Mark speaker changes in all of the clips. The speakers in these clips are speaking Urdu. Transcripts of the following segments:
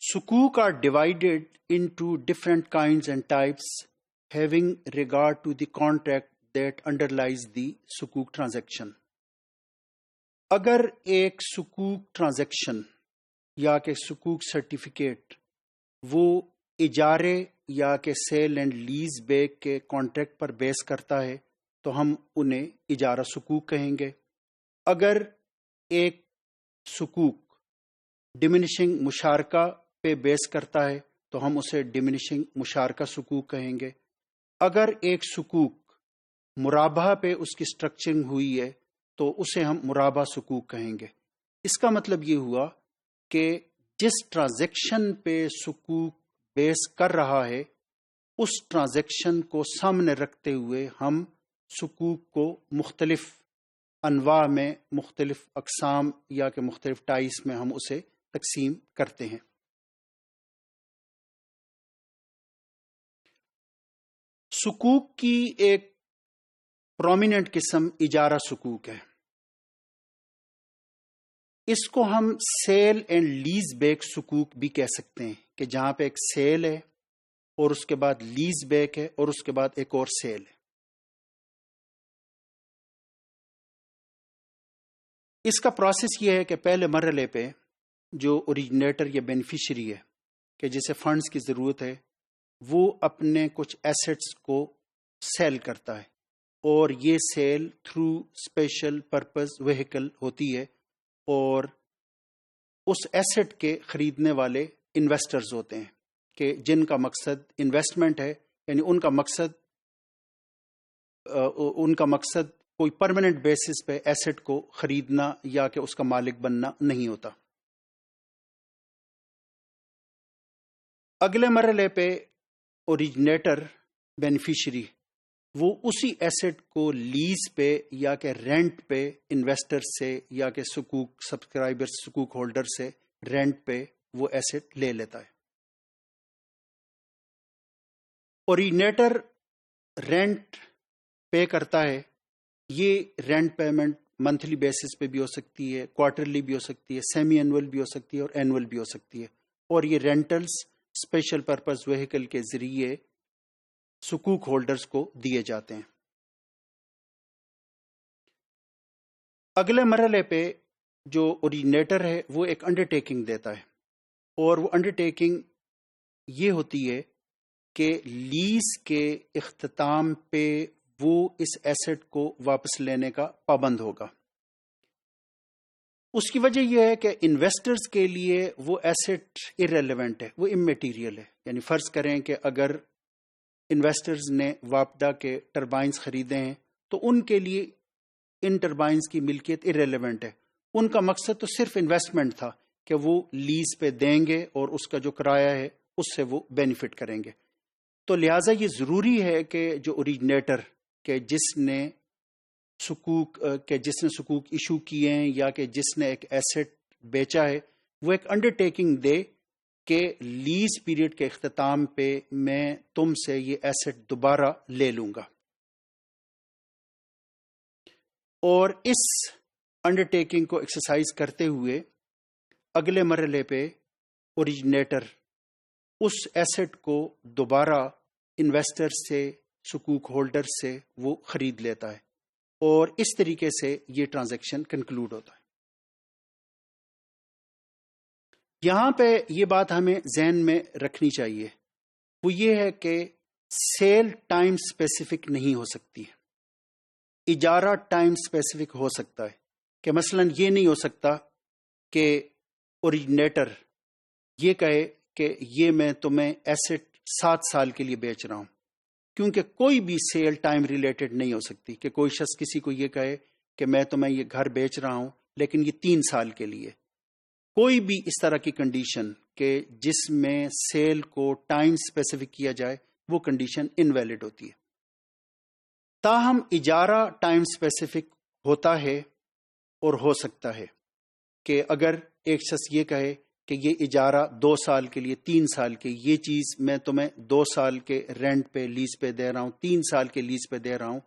Speaker 1: Sukuk are divided into different kinds and types having regard to the contract that underlies the sukuk transaction. اگر ایک سکوک ٹرانزیکشن یا کہ سکوک سرٹیفکیٹ وہ اجارے یا کہ سیل اینڈ لیز بیک کے کانٹریکٹ پر بیس کرتا ہے تو ہم انہیں اجارہ سکوک کہیں گے. اگر ایک سکوک ڈیمینشنگ مشارکہ پہ بیس کرتا ہے تو ہم اسے ڈیمینشنگ مشارکہ سکوک کہیں گے. اگر ایک سکوک مرابحہ پہ اس کی اسٹرکچرنگ ہوئی ہے تو اسے ہم مرابحہ سکوک کہیں گے. اس کا مطلب یہ ہوا کہ جس ٹرانزیکشن پہ سکوک بیس کر رہا ہے اس ٹرانزیکشن کو سامنے رکھتے ہوئے ہم سکوک کو مختلف انواع میں، مختلف اقسام یا کہ مختلف ٹائپس میں ہم اسے تقسیم کرتے ہیں. سکوک کی ایک پرومیننٹ قسم اجارہ سکوک ہے. اس کو ہم سیل اینڈ لیز بیک سکوک بھی کہہ سکتے ہیں کہ جہاں پہ ایک سیل ہے اور اس کے بعد لیز بیک ہے اور اس کے بعد ایک اور سیل ہے. اس کا پروسیس یہ ہے کہ پہلے مرحلے پہ جو اوریجنیٹر یا بینیفیشری ہے کہ جسے فنڈز کی ضرورت ہے وہ اپنے کچھ ایسٹس کو سیل کرتا ہے اور یہ sale through special purpose vehicle ہوتی ہے اور اس ایسٹ کے خریدنے والے انویسٹرز ہوتے ہیں کہ جن کا مقصد انویسٹمنٹ ہے، یعنی ان کا مقصد کوئی پرماننٹ بیسس پہ ایسٹ کو خریدنا یا کہ اس کا مالک بننا نہیں ہوتا. اگلے مرحلے پہ اوریجنیٹر بینیفیشری وہ اسی ایسٹ کو لیز پہ یا کہ رینٹ پہ انویسٹر سے یا کہ سکوک سبسکرائبر سکوک ہولڈر سے رینٹ پہ وہ ایسٹ لے لیتا ہے. اوریجنیٹر رینٹ پے کرتا ہے. یہ رینٹ پیمنٹ منتھلی بیسس پہ بھی ہو سکتی ہے، کوارٹرلی بھی ہو سکتی ہے، سیمی اینول بھی ہو سکتی ہے اور اینول بھی ہو سکتی ہے. اور یہ رینٹلز اسپیشل پرپز وہیکل کے ذریعے سکوک ہولڈرز کو دیے جاتے ہیں. اگلے مرحلے پہ جو اوریجنیٹر ہے وہ ایک انڈرٹیکنگ دیتا ہے اور وہ انڈرٹیکنگ یہ ہوتی ہے کہ لیز کے اختتام پہ وہ اس ایسٹ کو واپس لینے کا پابند ہوگا. اس کی وجہ یہ ہے کہ انویسٹرز کے لیے وہ ایسٹ irrelevant ہے، وہ immaterial ہے. یعنی فرض کریں کہ اگر انویسٹرز نے واپڈا کے ٹربائنز خریدے ہیں تو ان کے لیے ان ٹربائنز کی ملکیت irrelevant ہے. ان کا مقصد تو صرف انویسٹمنٹ تھا کہ وہ لیز پہ دیں گے اور اس کا جو کرایہ ہے اس سے وہ بینیفٹ کریں گے. تو لہٰذا یہ ضروری ہے کہ جو اوریجنیٹر کہ جس نے سکوک ایشو کیے ہیں یا کہ جس نے ایک ایسٹ بیچا ہے وہ ایک انڈرٹیکنگ دے کہ لیز پیریڈ کے اختتام پہ میں تم سے یہ ایسٹ دوبارہ لے لوں گا. اور اس انڈرٹیکنگ کو ایکسرسائز کرتے ہوئے اگلے مرحلے پہ اوریجنیٹر اس ایسٹ کو دوبارہ انویسٹر سے سکوک ہولڈر سے وہ خرید لیتا ہے اور اس طریقے سے یہ ٹرانزیکشن کنکلوڈ ہوتا ہے. یہاں پہ یہ بات ہمیں ذہن میں رکھنی چاہیے، وہ یہ ہے کہ سیل ٹائم اسپیسیفک نہیں ہو سکتی ہے، اجارہ ٹائم اسپیسیفک ہو سکتا ہے. کہ مثلا یہ نہیں ہو سکتا کہ اوریجنیٹر یہ کہے کہ یہ میں تمہیں ایسٹ 7 سال کے لیے بیچ رہا ہوں، کیونکہ کوئی بھی سیل ٹائم ریلیٹڈ نہیں ہو سکتی کہ کوئی شخص کسی کو یہ کہے کہ میں تمہیں یہ گھر بیچ رہا ہوں لیکن یہ 3 سال کے لیے. کوئی بھی اس طرح کی کنڈیشن کہ جس میں سیل کو ٹائم اسپیسیفک کیا جائے وہ کنڈیشن انویلڈ ہوتی ہے. تاہم اجارہ ٹائم اسپیسیفک ہوتا ہے اور ہو سکتا ہے کہ اگر ایک شخص یہ کہے کہ یہ اجارہ 2 سال کے لیے 3 سال کے، یہ چیز میں تمہیں 2 سال کے رینٹ پہ لیز پہ دے رہا ہوں، 3 سال کے لیز پہ دے رہا ہوں،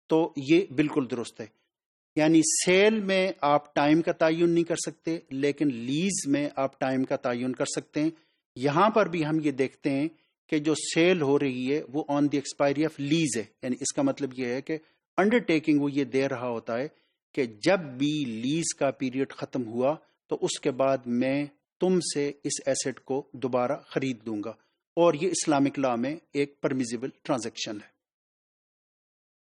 Speaker 1: تو یہ بالکل درست ہے. یعنی سیل میں آپ ٹائم کا تعین نہیں کر سکتے لیکن لیز میں آپ ٹائم کا تعین کر سکتے ہیں یہاں پر بھی ہم یہ دیکھتے ہیں کہ جو سیل ہو رہی ہے وہ آن دی ایکسپائری آف لیز ہے، یعنی اس کا مطلب یہ ہے کہ انڈر ٹیکنگ وہ یہ دے رہا ہوتا ہے کہ جب بھی لیز کا پیریڈ ختم ہوا تو اس کے بعد میں تم سے اس ایسٹ کو دوبارہ خرید لوں گا، اور یہ اسلامک لا میں ایک پرمیزیبل ٹرانزیکشن ہے۔